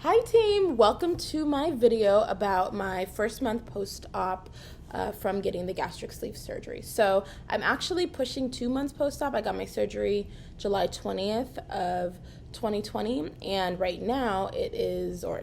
Hi team, welcome to my video about my first month post-op from getting the gastric sleeve surgery. So I'm actually pushing 2 months post-op. I got my surgery July 20th of 2020, and right now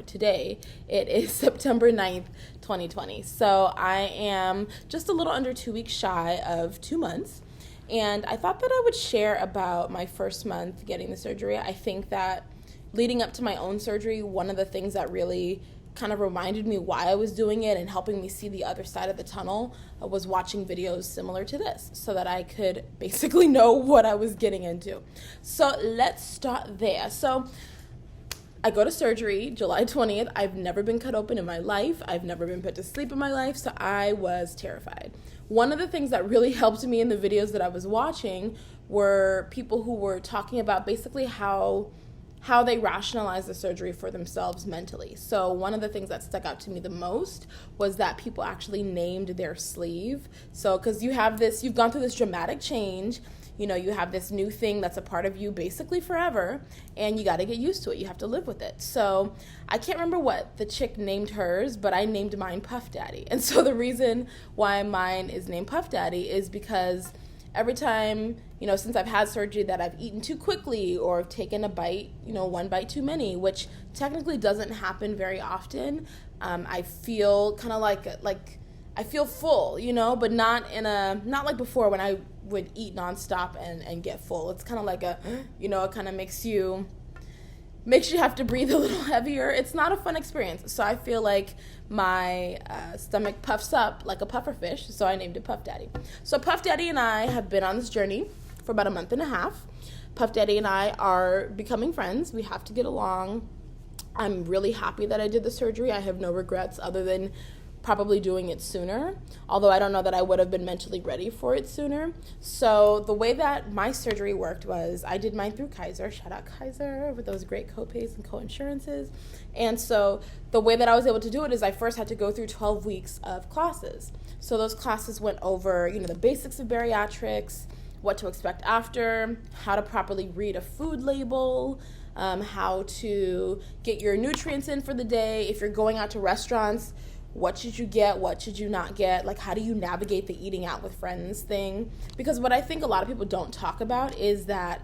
today it is September 9th, 2020. So I am just a little under 2 weeks shy of 2 months. And I thought that I would share about my first month getting the surgery. I think that leading up to my own surgery, one of the things that really kind of reminded me why I was doing it and helping me see the other side of the tunnel was watching videos similar to this so that I could basically know what I was getting into. So let's start there. So I go to surgery July 20th. I've never been cut open in my life. I've never been put to sleep in my life, so I was terrified. One of the things that really helped me in the videos that I was watching were people who were talking about basically how they rationalize the surgery for themselves mentally. So one of the things that stuck out to me the most was that people actually named their sleeve. So because you've gone through this dramatic change, you have this new thing that's a part of you basically forever, and you got to get used to it. You have to live with it. So I can't remember what the chick named hers, but I named mine Puff Daddy. And so the reason why mine is named Puff Daddy is because every time, since I've had surgery that I've eaten too quickly or taken a bite, one bite too many, which technically doesn't happen very often, I feel kind of like I feel full, but not like before when I would eat nonstop and get full. It's kind of like it kind of makes you have to breathe a little heavier. It's not a fun experience. So I feel like my stomach puffs up like a puffer fish, so I named it Puff Daddy. So Puff Daddy and I have been on this journey for about a month and a half. Puff Daddy and I are becoming friends. We have to get along. I'm really happy that I did the surgery. I have no regrets other than probably doing it sooner, although I don't know that I would have been mentally ready for it sooner. So the way that my surgery worked was I did mine through Kaiser. Shout out Kaiser with those great co-pays and co-insurances. And so the way that I was able to do it is I first had to go through 12 weeks of classes. So those classes went over, the basics of bariatrics, what to expect after, how to properly read a food label, how to get your nutrients in for the day. If you're going out to restaurants, what should you get? What should you not get? Like, how do you navigate the eating out with friends thing? Because what I think a lot of people don't talk about is that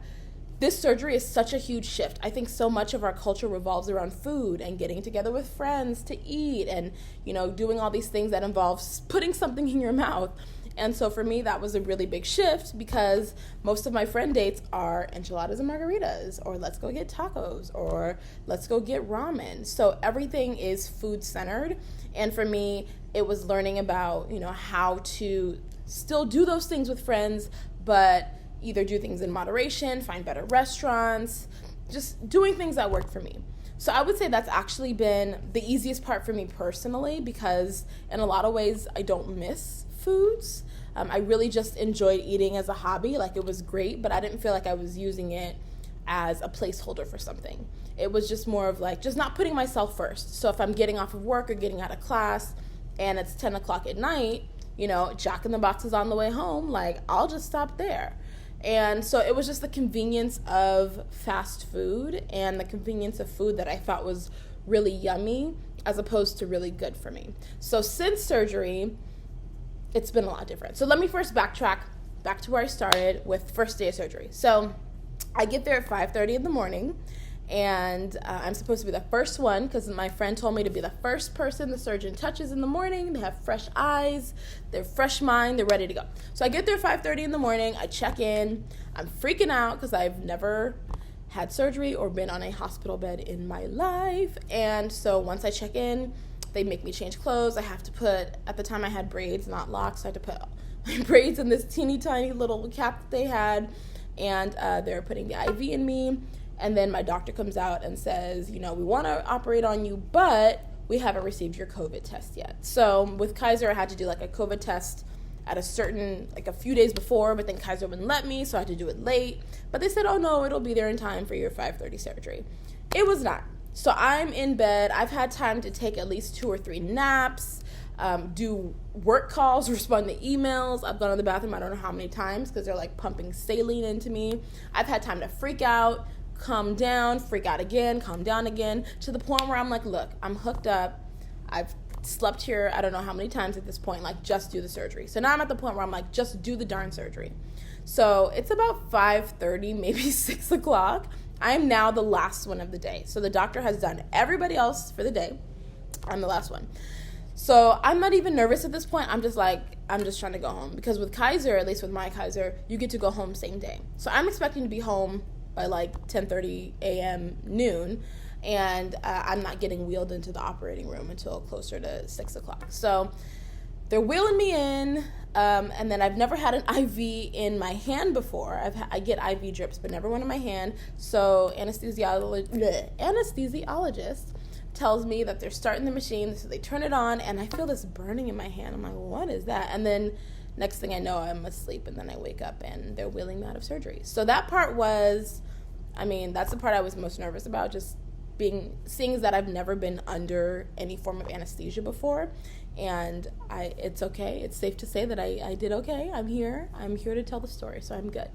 this surgery is such a huge shift. I think so much of our culture revolves around food and getting together with friends to eat and, doing all these things that involves putting something in your mouth. And so for me, that was a really big shift because most of my friend dates are enchiladas and margaritas, or let's go get tacos, or let's go get ramen. So everything is food centered. And for me, it was learning about, how to still do those things with friends, but either do things in moderation, find better restaurants, just doing things that work for me. So I would say that's actually been the easiest part for me personally because in a lot of ways, I don't miss foods. I really just enjoyed eating as a hobby. Like, it was great, but I didn't feel like I was using it as a placeholder for something. It was just more of like just not putting myself first. So if I'm getting off of work or getting out of class and it's 10 o'clock at night, Jack in the Box is on the way home, like I'll just stop there. And so it was just the convenience of fast food and the convenience of food that I thought was really yummy as opposed to really good for me. So since surgery, it's been a lot different. So let me first backtrack back to where I started with first day of surgery. So I get there at 5:30 in the morning, and I'm supposed to be the first one because my friend told me to be the first person the surgeon touches in the morning. They have fresh eyes, they're fresh mind, they're ready to go. So I get there at 5:30 in the morning, I check in, I'm freaking out because I've never had surgery or been on a hospital bed in my life. And so once I check in, they make me change clothes. I have to put, at the time I had braids, not locks, so I had to put my braids in this teeny tiny little cap that they had, and they were putting the IV in me. And then my doctor comes out and says, we want to operate on you, but we haven't received your COVID test yet. So with Kaiser, I had to do like a COVID test at a few days before, but then Kaiser wouldn't let me, so I had to do it late. But they said, oh no, it'll be there in time for your 5:30 surgery. It was not. So I'm in bed. I've had time to take at least 2 or 3 naps, do work calls, respond to emails. I've gone to the bathroom I don't know how many times because they're like pumping saline into me. I've had time to freak out, calm down, freak out again, calm down again, to the point where I'm like, look, I'm hooked up. I've slept here I don't know how many times at this point, like, just do the surgery. So now I'm at the point where I'm like, just do the darn surgery. So it's about 5:30, maybe 6 o'clock. I'm now the last one of the day. So the doctor has done everybody else for the day. I'm the last one. So I'm not even nervous at this point. I'm just trying to go home. Because with Kaiser, at least with my Kaiser, you get to go home same day. So I'm expecting to be home by like 10:30 a.m. noon. And I'm not getting wheeled into the operating room until closer to 6 o'clock. So they're wheeling me in. And then I've never had an IV in my hand before. I get IV drips, but never one in my hand. So anesthesiologist tells me that they're starting the machine, so they turn it on, and I feel this burning in my hand. I'm like, what is that? And then next thing I know, I'm asleep, and then I wake up, and they're wheeling me out of surgery. So that part was, that's the part I was most nervous about, just seeing that I've never been under any form of anesthesia before. And it's okay. It's safe to say that I did okay. I'm here to tell the story, so I'm good.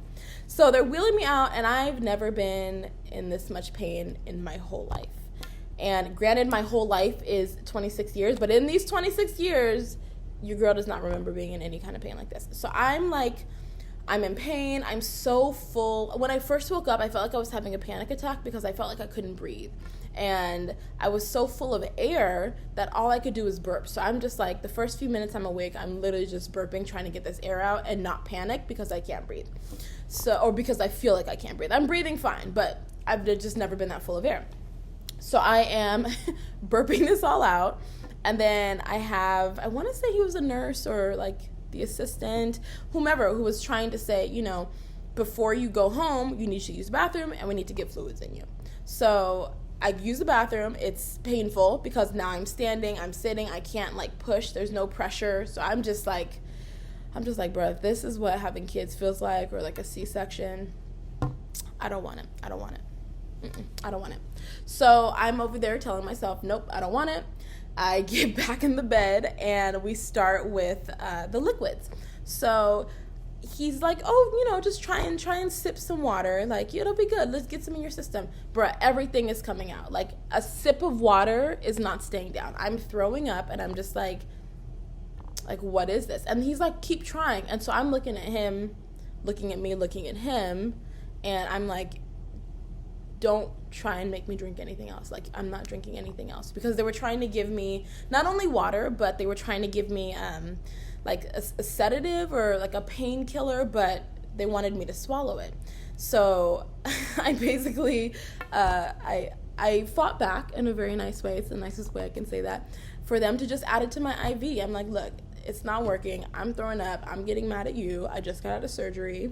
So they're wheeling me out, and I've never been in this much pain in my whole life. And granted, my whole life is 26 years, but in these 26 years, your girl does not remember being in any kind of pain like this. So I'm in pain. I'm so full. When I first woke up, I felt like I was having a panic attack because I felt like I couldn't breathe. And I was so full of air that all I could do was burp. So I'm just like, the first few minutes I'm awake, I'm literally just burping, trying to get this air out and not panic because I can't breathe. Or because I feel like I can't breathe. I'm breathing fine, but I've just never been that full of air. So I am burping this all out. And then I want to say he was a nurse or like the assistant, whomever, who was trying to say, before you go home, you need to use the bathroom and we need to get fluids in you. So I use the bathroom. It's painful because now I'm standing, I'm sitting, I can't like push. There's no pressure. So I'm just like, bro, if this is what having kids feels like, or like a C-section, I don't want it. I don't want it. So I'm over there telling myself, nope, I don't want it. I get back in the bed and we start with the liquids. So he's like, just try and sip some water. Like, it'll be good. Let's get some in your system. Bruh, everything is coming out. Like, a sip of water is not staying down. I'm throwing up and I'm just like, what is this? And he's like, keep trying. And so I'm looking at him, looking at me, looking at him. And I'm like, don't try and make me drink anything else. Like, I'm not drinking anything else. Because they were trying to give me not only water, but they were trying to give me like a sedative or like a painkiller, but they wanted me to swallow it. So I basically, I fought back in a very nice way. It's the nicest way I can say that. For them to just add it to my IV. I'm like, look, it's not working. I'm throwing up. I'm getting mad at you. I just got out of surgery.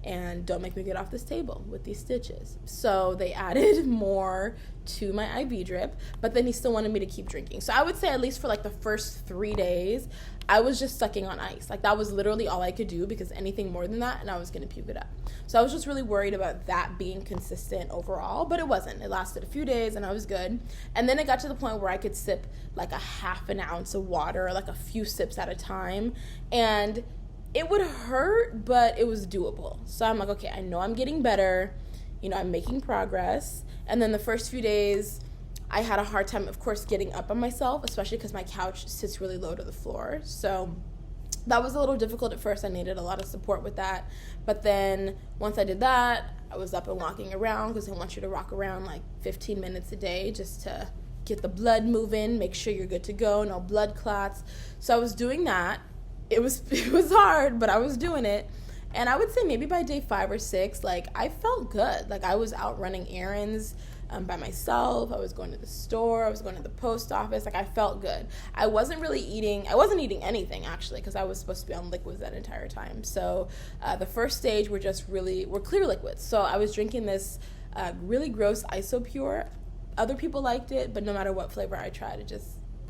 And don't make me get off this table with these stitches. So they added more to my IV drip, but then he still wanted me to keep drinking. So I would say at least for like the first 3 days, I was just sucking on ice. Like, that was literally all I could do, because anything more than that and I was going to puke it up. So I was just really worried about that being consistent overall, but it wasn't. It lasted a few days and I was good. And then it got to the point where I could sip like a half an ounce of water, like a few sips at a time. And it would hurt, but it was doable. So I'm like, okay, I know I'm getting better. I'm making progress. And then the first few days, I had a hard time, of course, getting up on myself, especially because my couch sits really low to the floor. So that was a little difficult at first. I needed a lot of support with that. But then once I did that, I was up and walking around, because they want you to walk around like 15 minutes a day just to get the blood moving, make sure you're good to go, no blood clots. So I was doing that. It was hard, but I was doing it. And I would say maybe by day 5 or 6, like, I felt good. Like, I was out running errands by myself. I was going to the store. I was going to the post office. Like, I felt good. I wasn't eating anything, actually, because I was supposed to be on liquids that entire time. So the first stage were clear liquids. So I was drinking this really gross Isopure. Other people liked it, but no matter what flavor I tried,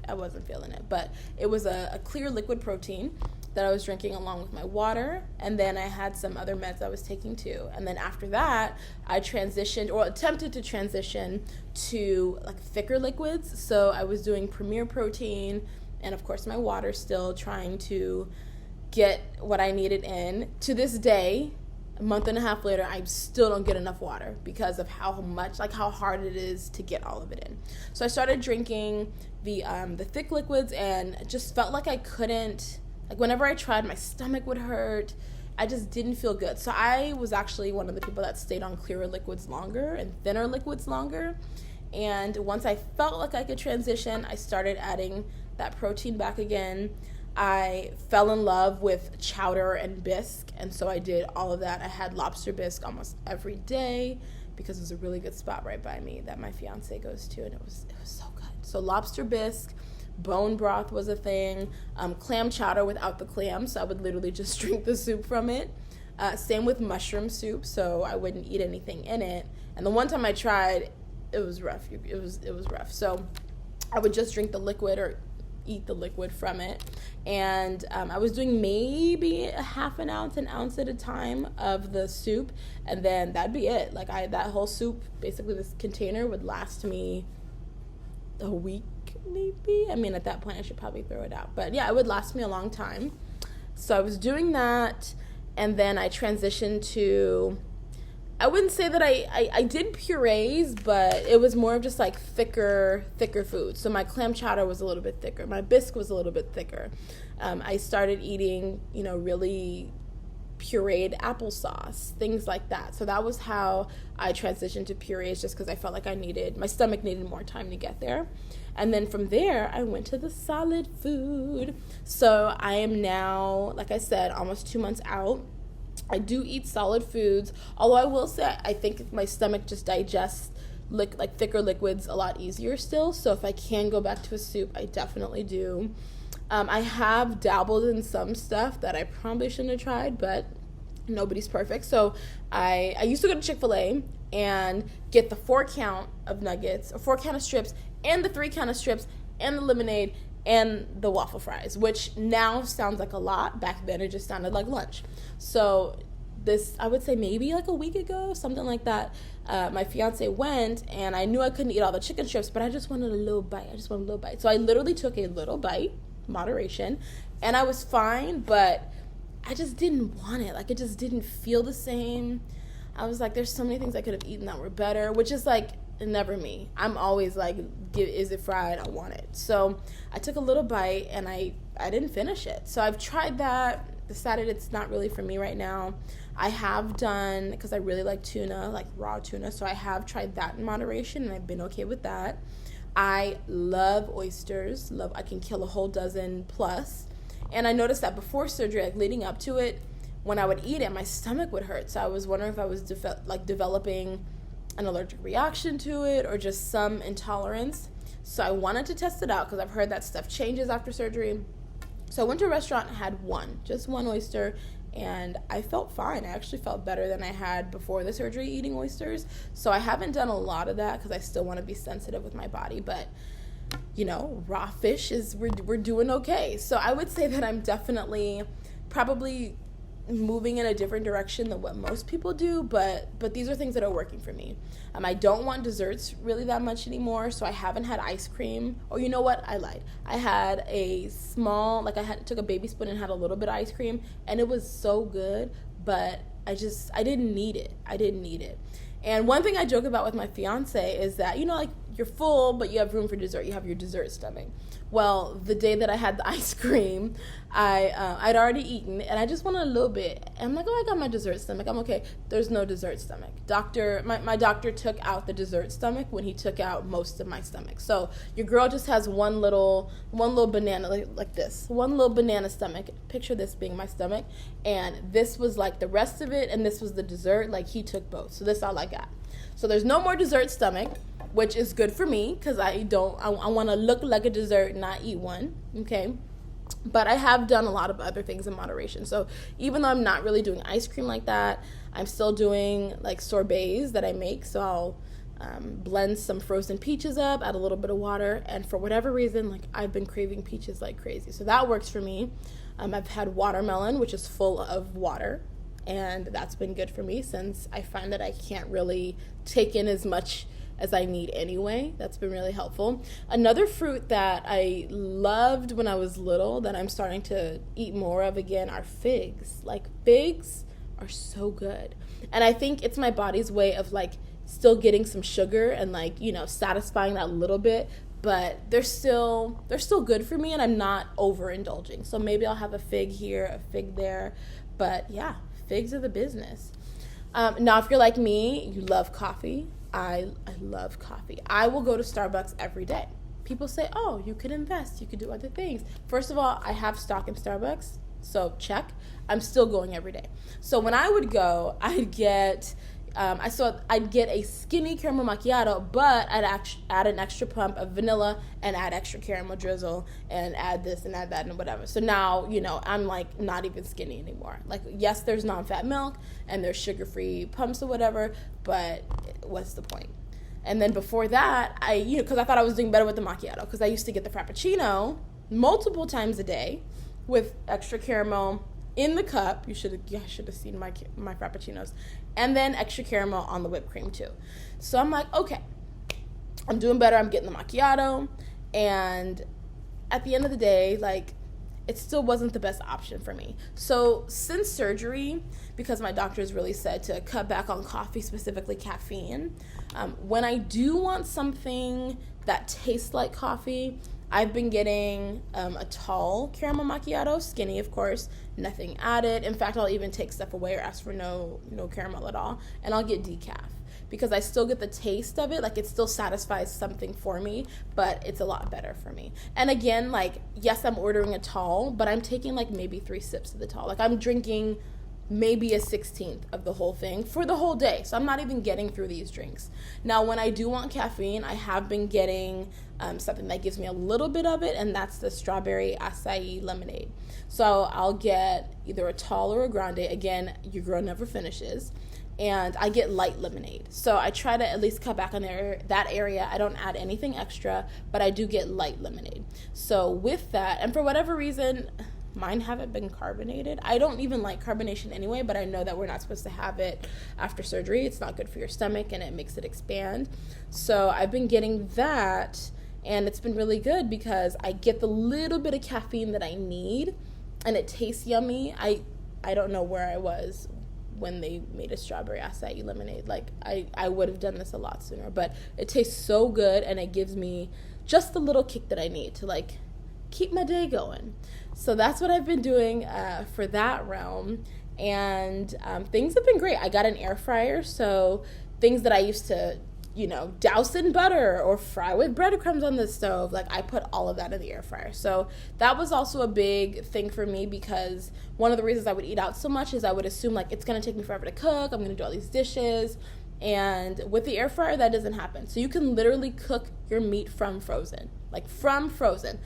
I wasn't feeling it. But it was a clear liquid protein that I was drinking along with my water, and then I had some other meds I was taking too. And then after that, I attempted to transition to like thicker liquids. So I was doing Premier Protein and of course my water, still trying to get what I needed in. To this day, month and a half later, I still don't get enough water because of how much, like how hard it is to get all of it in. So I started drinking the thick liquids, and just felt like I couldn't, like whenever I tried, my stomach would hurt. I just didn't feel good. So I was actually one of the people that stayed on clearer liquids longer and thinner liquids longer. And once I felt like I could transition, I started adding that protein back again. I fell in love with chowder and bisque, and so I did all of that. I had lobster bisque almost every day because there's a really good spot right by me that my fiance goes to, and it was so good. So lobster bisque, bone broth was a thing, clam chowder without the clams, so I would literally just drink the soup from it. Same with mushroom soup, so I wouldn't eat anything in it. And the one time I tried, it was rough. It was rough. So I would just drink the liquid or eat the liquid from it. And I was doing maybe a half an ounce at a time of the soup, and then that'd be it. Like that whole soup, basically this container would last me a week maybe. I mean, at that point I should probably throw it out, but yeah, it would last me a long time. So I was doing that, and then I transitioned to, I wouldn't say that I did purees, but it was more of just like thicker food. So my clam chowder was a little bit thicker. My bisque was a little bit thicker. I started eating, really pureed applesauce, things like that. So that was how I transitioned to purees, just because I felt like my stomach needed more time to get there. And then from there, I went to the solid food. So I am now, like I said, almost 2 months out. I do eat solid foods, although I will say I think my stomach just digests like thicker liquids a lot easier still. So if I can go back to a soup, I definitely do. I have dabbled in some stuff that I probably shouldn't have tried, but nobody's perfect. So I used to go to Chick-fil-A and get the 4 count of nuggets, or 4 count of strips, and the 3 count of strips, and the lemonade, and the waffle fries, which now sounds like a lot. Back then it just sounded like lunch. So this, I would say maybe like a week ago, something like that, my fiance went, and I knew I couldn't eat all the chicken strips, but I just wanted a little bite. So I literally took a little bite, moderation, and I was fine, but I just didn't want it. Like, it just didn't feel the same. I was like, there's so many things I could have eaten that were better, which is like never me. I'm always like, is it fried? I want it. So I took a little bite, and I didn't finish it. So I've tried that, decided it's not really for me right now. I have done, because I really like tuna, like raw tuna, so I have tried that in moderation, and I've been okay with that. I love oysters. I can kill a whole dozen plus. And I noticed that before surgery, like leading up to it, when I would eat it, my stomach would hurt. So I was wondering if I was developing an allergic reaction to it, or just some intolerance. So I wanted to test it out, because I've heard that stuff changes after surgery. So I went to a restaurant and had just one oyster, and I felt fine. I actually felt better than I had before the surgery eating oysters. So I haven't done a lot of that, because I still want to be sensitive with my body. But raw fish we're doing okay. So I would say that I'm definitely probably moving in a different direction than what most people do, but these are things that are working for me. I don't want desserts really that much anymore, so I haven't had ice cream. Or you know what? I lied. I had a small, took a baby spoon and had a little bit of ice cream, and it was so good, but I didn't need it. And one thing I joke about with my fiance is that, you're full, but you have room for dessert. You have your dessert stomach. Well, the day that I had the ice cream, I'd already eaten, and I just wanted a little bit. And I'm like, I got my dessert stomach. I'm okay. There's no dessert stomach. My doctor took out the dessert stomach when he took out most of my stomach. So your girl just has one little banana, like this. One little banana stomach. Picture this being my stomach. And this was like the rest of it, and this was the dessert. Like, he took both. So this is all I got. So there's no more dessert stomach, which is good for me, because I want to look like a dessert and not eat one, okay? But I have done a lot of other things in moderation. So even though I'm not really doing ice cream like that, I'm still doing like sorbets that I make. So I'll blend some frozen peaches up, add a little bit of water, and for whatever reason, like, I've been craving peaches like crazy. So that works for me. I've had watermelon, which is full of water, and that's been good for me, since I find that I can't really take in as much as I need anyway. That's been really helpful. Another fruit that I loved when I was little that I'm starting to eat more of again are figs. Like, figs are so good. And I think it's my body's way of like still getting some sugar and like, satisfying that little bit, but they're still good for me, and I'm not overindulging. So maybe I'll have a fig here, a fig there, but yeah, figs are the business. Now, if you're like me, you love coffee. I love coffee. I will go to Starbucks every day. People say, oh, you could invest, you could do other things. First of all, I have stock in Starbucks, so check. I'm still going every day. So when I would go, I'd get a skinny caramel macchiato, but I'd add an extra pump of vanilla and add extra caramel drizzle and add this and add that and whatever. So now, I'm like not even skinny anymore. Like, yes, there's non-fat milk and there's sugar-free pumps or whatever, but what's the point? And then before that, because I thought I was doing better with the macchiato, because I used to get the Frappuccino multiple times a day with extra caramel in the cup. You should have seen my Frappuccinos. And then extra caramel on the whipped cream too. So I'm like, okay, I'm doing better. I'm getting the macchiato. And at the end of the day, like, it still wasn't the best option for me. So since surgery, because my doctors really said to cut back on coffee, specifically caffeine, when I do want something that tastes like coffee, I've been getting a tall caramel macchiato, skinny, of course, nothing added. In fact, I'll even take stuff away or ask for no caramel at all, and I'll get decaf because I still get the taste of it. Like, it still satisfies something for me, but it's a lot better for me. And again, like, yes, I'm ordering a tall, but I'm taking like maybe 3 sips of the tall. Like, I'm drinking maybe a 16th of the whole thing for the whole day. So I'm not even getting through these drinks. Now, when I do want caffeine, I have been getting something that gives me a little bit of it, and that's the strawberry acai lemonade. So I'll get either a tall or a grande. Again, your girl never finishes. And I get light lemonade. So I try to at least cut back on that area. I don't add anything extra, but I do get light lemonade. So with that, and for whatever reason, mine haven't been carbonated. I don't even like carbonation anyway, but I know that we're not supposed to have it after surgery. It's not good for your stomach and it makes it expand. So I've been getting that, and it's been really good because I get the little bit of caffeine that I need, and it tastes yummy. I don't know where I was when they made a strawberry acai lemonade. Like, I would have done this a lot sooner, but it tastes so good, and it gives me just the little kick that I need to like keep my day going. So that's what I've been doing for that realm, and things have been great. I got an air fryer, so things that I used to douse in butter or fry with breadcrumbs on the stove, like, I put all of that in the air fryer. So that was also a big thing for me, because one of the reasons I would eat out so much is I would assume like it's going to take me forever to cook. I'm going to do all these dishes. And with the air fryer, that doesn't happen. So you can literally cook your meat from frozen. Like, from frozen.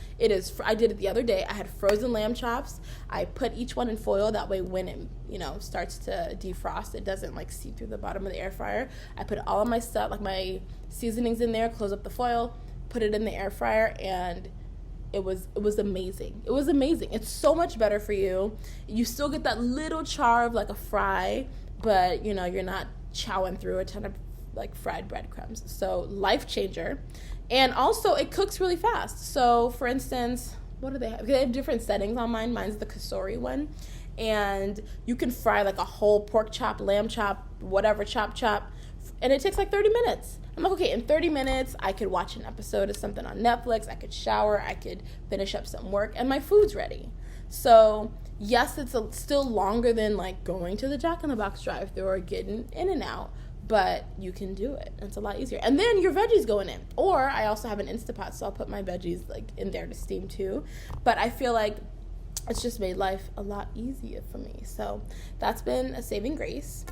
I did it the other day. I had frozen lamb chops. I put each one in foil. That way when it, starts to defrost, it doesn't like seep through the bottom of the air fryer. I put all of my stuff, like my seasonings in there, close up the foil, put it in the air fryer, and it was amazing. It was amazing. It's so much better for you. You still get that little char of like a fry, but you're not chowing through a ton of like fried breadcrumbs. So life changer. And also it cooks really fast. So for instance, what do they have? They have different settings on mine. Mine's the Kasori one. And you can fry like a whole pork chop, lamb chop, whatever, chop. And it takes like 30 minutes. I'm like, okay, in 30 minutes, I could watch an episode of something on Netflix. I could shower. I could finish up some work, and my food's ready. So yes, it's still longer than like going to the Jack in the Box drive-thru or getting in and out, but you can do it. It's a lot easier. And then your veggies going in. Or I also have an Instapot, so I'll put my veggies like in there to steam too. But I feel like it's just made life a lot easier for me. So that's been a saving grace.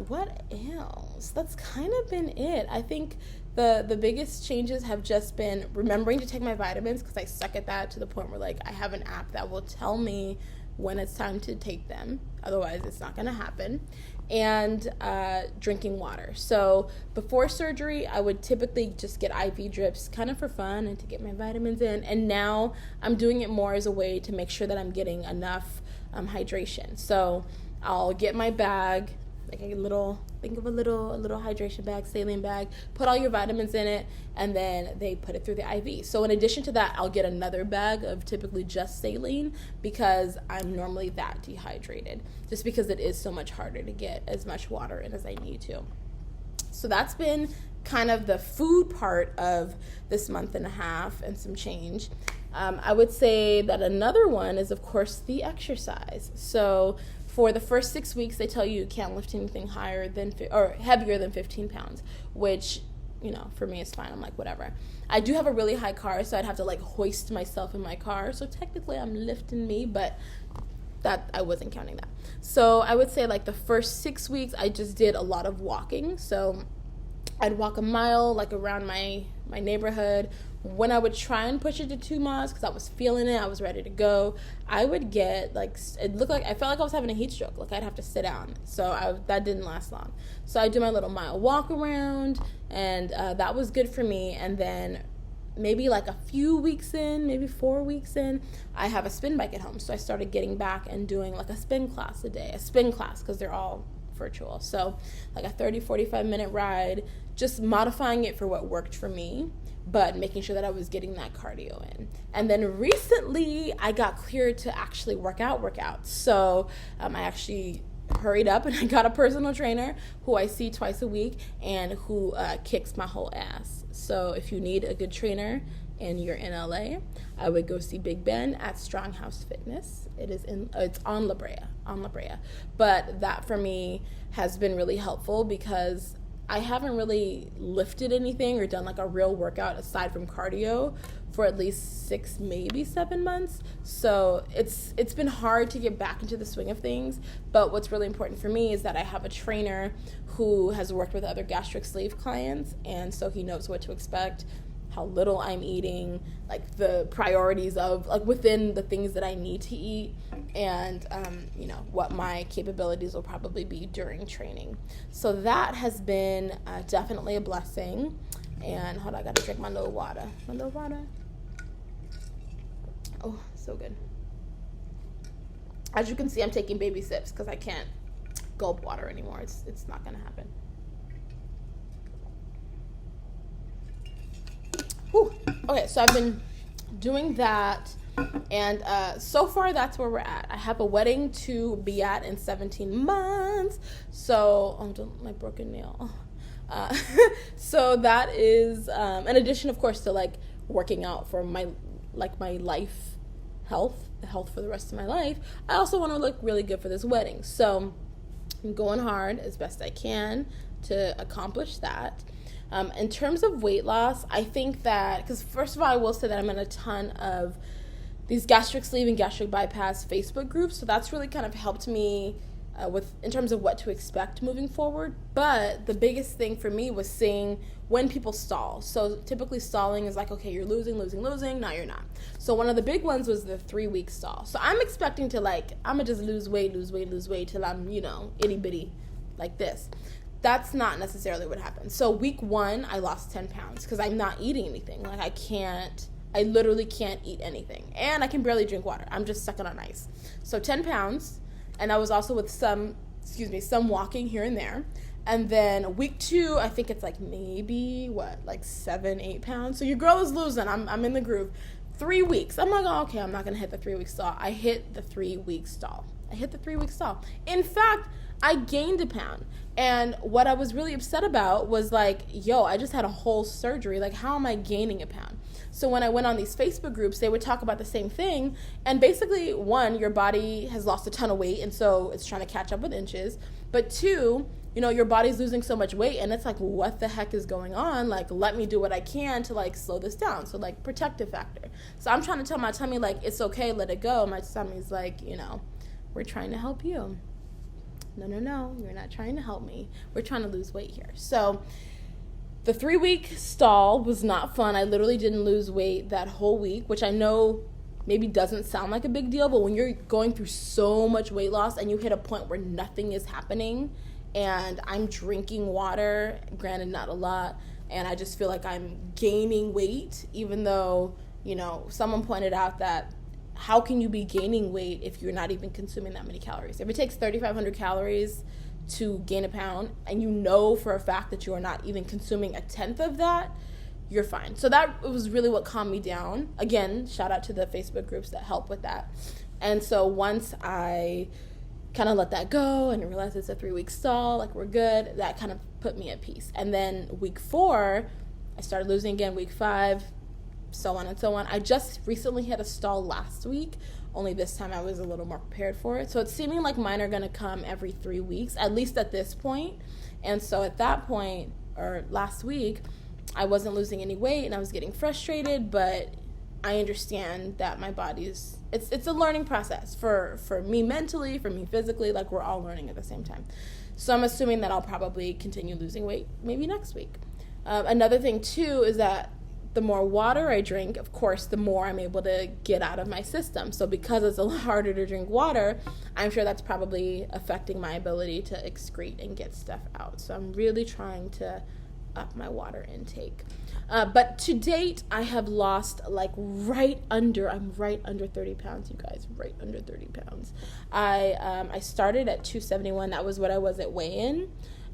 What else? That's kind of been it. I think the biggest changes have just been remembering to take my vitamins, because I suck at that to the point where like I have an app that will tell me when it's time to take them. Otherwise, it's not going to happen. And drinking water. So before surgery, I would typically just get IV drips kind of for fun and to get my vitamins in. And now I'm doing it more as a way to make sure that I'm getting enough hydration. So I'll get my bag like think of a little hydration bag, saline bag, put all your vitamins in it, and then they put it through the IV. So in addition to that, I'll get another bag of typically just saline because I'm normally that dehydrated, just because it is so much harder to get as much water in as I need to. So that's been kind of the food part of this month and a half and some change. I would say that another one is, of course, the exercise. So for the first 6 weeks, they tell you can't lift anything higher than or heavier than 15 pounds, which, for me is fine. I'm like, whatever. I do have a really high car, so I'd have to like hoist myself in my car. So technically I'm lifting me, but that I wasn't counting that. So I would say like the first 6 weeks, I just did a lot of walking. So I'd walk a mile like around my neighborhood. When I would try and push it to 2 miles because I was feeling it, I was ready to go, I would get I felt like I was having a heat stroke. Like I'd have to sit down. So that didn't last long. So I do my little mile walk around, and that was good for me. And then maybe like a few weeks in, maybe 4 weeks in, I have a spin bike at home. So I started getting back and doing like a spin class a day, because they're all virtual. So like a 30-45 minute ride, just modifying it for what worked for me, but making sure that I was getting that cardio in. And then recently I got cleared to actually work out. So I actually hurried up and I got a personal trainer who I see twice a week and who kicks my whole ass. So if you need a good trainer and you're in LA, I would go see Big Ben at Stronghouse Fitness. It's on La Brea. But that for me has been really helpful because I haven't really lifted anything or done like a real workout aside from cardio for at least 6, maybe 7 months. So it's been hard to get back into the swing of things. But what's really important for me is that I have a trainer who has worked with other gastric sleeve clients, and so he knows what to expect, how little I'm eating, like the priorities of like within the things that I need to eat, and what my capabilities will probably be during training. So that has been definitely a blessing. And hold on, I gotta drink my little water. Oh, so good. As you can see, I'm taking baby sips because I can't gulp water anymore. It's not gonna happen. Whew. Okay, so I've been doing that, and so far that's where we're at. I have a wedding to be at in 17 months. So, my broken nail. So that is, in addition, of course, to like working out for my life health, the health for the rest of my life. I also want to look really good for this wedding. So I'm going hard as best I can to accomplish that. In terms of weight loss, I think that, because first of all, I will say that I'm in a ton of these gastric sleeve and gastric bypass Facebook groups, so that's really kind of helped me in terms of what to expect moving forward. But the biggest thing for me was seeing when people stall. So typically stalling is like, okay, you're losing, now you're not. So one of the big ones was the 3-week stall. So I'm expecting to I'm gonna just lose weight till I'm, itty bitty like this. That's not necessarily what happened. So week 1, I lost 10 pounds because I'm not eating anything. Like I literally can't eat anything. And I can barely drink water. I'm just sucking on ice. So 10 pounds. And I was also with some walking here and there. And then week 2, I think it's maybe 7-8 pounds. So your girl is losing. I'm in the groove. 3 weeks. I'm like, oh, okay, I'm not going to hit the 3-week stall. I hit the 3-week stall. In fact, I gained a pound. And what I was really upset about was I just had a whole surgery. How am I gaining a pound? So when I went on these Facebook groups, they would talk about the same thing. And basically, 1, your body has lost a ton of weight, and so it's trying to catch up with inches. But 2, your body's losing so much weight, and it's what the heck is going on? Let me do what I can to slow this down. So protective factor. So I'm trying to tell my tummy it's okay, let it go. My tummy's we're trying to help you. No, you're not trying to help me. We're trying to lose weight here. So the 3-week stall was not fun. I literally didn't lose weight that whole week, which I know maybe doesn't sound like a big deal, but when you're going through so much weight loss and you hit a point where nothing is happening, and I'm drinking water, granted not a lot, and I just feel like I'm gaining weight, even though, someone pointed out that how can you be gaining weight if you're not even consuming that many calories? If it takes 3,500 calories to gain a pound, and you know for a fact that you are not even consuming 1/10 of that, you're fine. So that was really what calmed me down. Again, shout out to the Facebook groups that help with that. And so once I kind of let that go and realized it's a 3-week stall, like we're good, that kind of put me at peace. And then week 4, I started losing again, week 5, so on and so on. I just recently hit a stall last week, only this time I was a little more prepared for it. So it's seeming like mine are going to come every 3 weeks, at least at this point. And so at that point, or last week, I wasn't losing any weight and I was getting frustrated, but I understand that my body's, it's a learning process for me mentally, for me physically, like we're all learning at the same time. So I'm assuming that I'll probably continue losing weight maybe next week. Another thing too is that the more water I drink, of course, the more I'm able to get out of my system. So because it's a lot harder to drink water, I'm sure that's probably affecting my ability to excrete and get stuff out. So I'm really trying to up my water intake. But to date, I have lost like I'm right under 30 pounds, you guys, right under 30 pounds. I started at 271. That was what I was at weigh-in.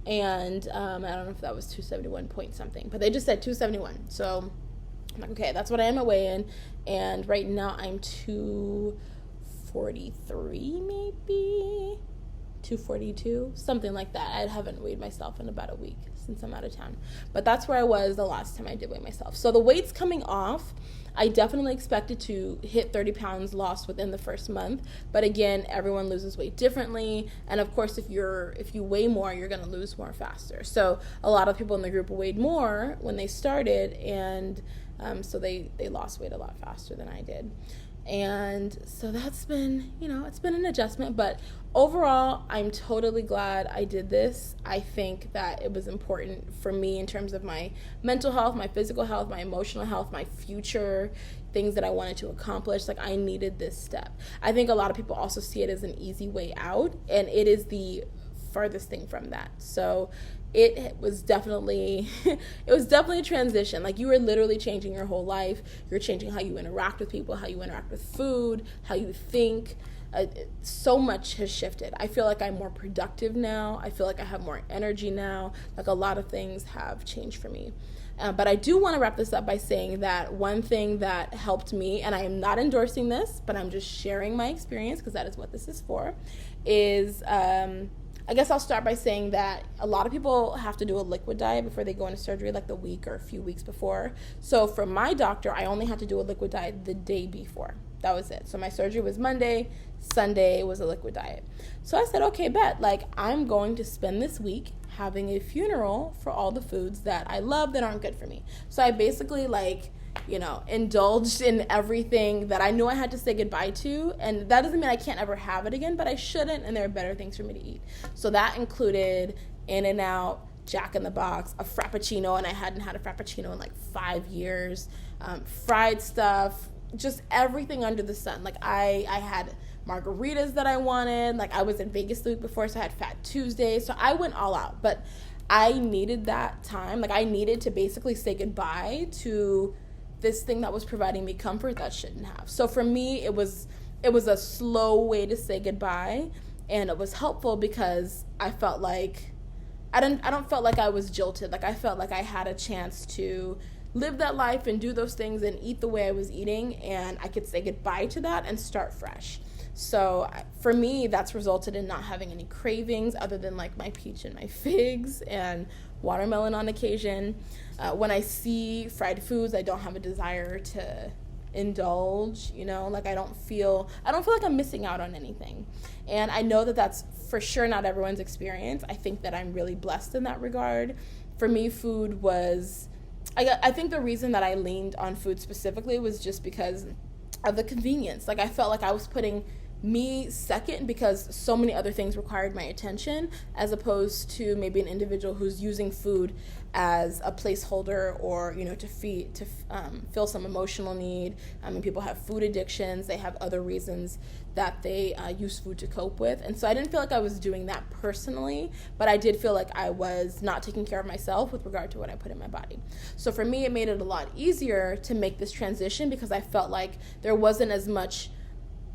And I don't know if that was 271 point something, but they just said 271. So I'm like, okay, that's what I am at weigh-in. And right now I'm 243 maybe, 242, something like that. I haven't weighed myself in about a week since I'm out of town. But that's where I was the last time I did weigh myself. So the weight's coming off. I definitely expected to hit 30 pounds lost within the first month. But again, everyone loses weight differently. And of course, if you weigh more, you're going to lose more faster. So a lot of people in the group weighed more when they started. And so they lost weight a lot faster than I did. And so that's been, it's been an adjustment, but overall, I'm totally glad I did this. I think that it was important for me in terms of my mental health, my physical health, my emotional health, my future, things that I wanted to accomplish. Like, I needed this step. I think a lot of people also see it as an easy way out, and it is the farthest thing from that. So it was definitely a transition. Like, you were literally changing your whole life. You're changing how you interact with people, how you interact with food, how you think. So much has shifted. I feel like I'm more productive now. I feel like I have more energy now. Like, a lot of things have changed for me. But I do want to wrap this up by saying that one thing that helped me, and I am not endorsing this, but I'm just sharing my experience because that is what this is for, is I guess I'll start by saying that a lot of people have to do a liquid diet before they go into surgery, like the week or a few weeks before. So for my doctor, I only had to do a liquid diet the day before. That was it. So my surgery was Monday, Sunday was a liquid diet. So I said, okay, bet, like, I'm going to spend this week having a funeral for all the foods that I love that aren't good for me. So I basically indulged in everything that I knew I had to say goodbye to. And that doesn't mean I can't ever have it again, but I shouldn't, and there are better things for me to eat. So that included In-N-Out, Jack in the Box, a Frappuccino, and I hadn't had a Frappuccino in like 5 years, fried stuff, just everything under the sun. Like, I had margaritas that I wanted. Like, I was in Vegas the week before, so I had Fat Tuesday. So I went all out, but I needed that time. Like, I needed to basically say goodbye to this thing that was providing me comfort that shouldn't have. So for me, it was a slow way to say goodbye, and it was helpful because I felt like I don't felt like I was jilted. Like, I felt like I had a chance to live that life and do those things and eat the way I was eating, and I could say goodbye to that and start fresh. So for me, that's resulted in not having any cravings other than like my peach and my figs and watermelon on occasion. When I see fried foods, I don't have a desire to indulge, like I don't feel like I'm missing out on anything. And I know that that's for sure not everyone's experience. I think that I'm really blessed in that regard. For me, food was, I think the reason that I leaned on food specifically was just because of the convenience. Like, I felt like I was putting me second because so many other things required my attention, as opposed to maybe an individual who's using food as a placeholder or to fill some emotional need. I mean, people have food addictions, they have other reasons that they use food to cope with. And so I didn't feel like I was doing that personally, but I did feel like I was not taking care of myself with regard to what I put in my body. So for me, it made it a lot easier to make this transition because I felt like there wasn't as much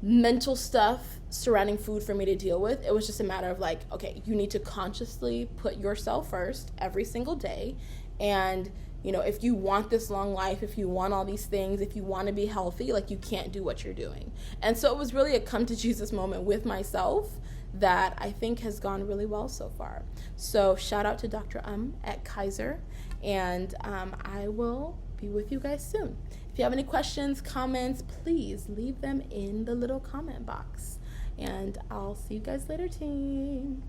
mental stuff surrounding food for me to deal with. It was just a matter of like, okay, you need to consciously put yourself first every single day. And, you know, if you want this long life, if you want all these things, if you want to be healthy, like, you can't do what you're doing. And so it was really a come to Jesus moment with myself that I think has gone really well so far. So shout out to Dr. At Kaiser, and I will be with you guys soon. If you have any questions, comments, please leave them in the little comment box. And I'll see you guys later, team.